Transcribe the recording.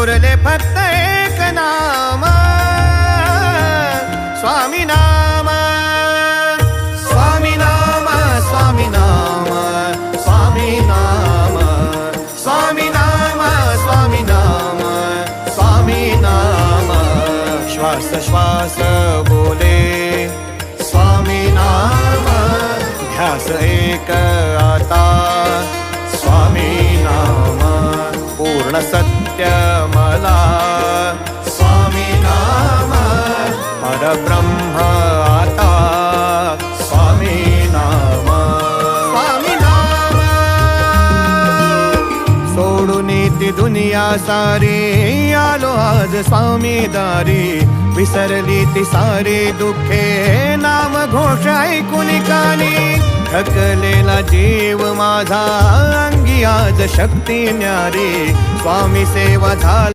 उरले फक्त एक नाम, स्वामी नाम, स्वामी नाम, स्वामी नाम, स्वामी नाम, स्वामी नाम, स्वामी नाम, स्वामी नाम. श्वास श्वास बोले स्वामी नाम, ध्यास एक आता स्वामी नाम. पूर्ण सत्य मला स्वामी नाम, परब्रह्म आता स्वामी नाम. स्वामी नाम सोडून ती दुनिया सारी आलो आज स्वामी दारी. विसरली ती सारी दुःखे नाम घोष ऐकून कानी. थकलेला जीव माझा अंगी आज शक्ती न्यारी, स्वामी सेवा झाली.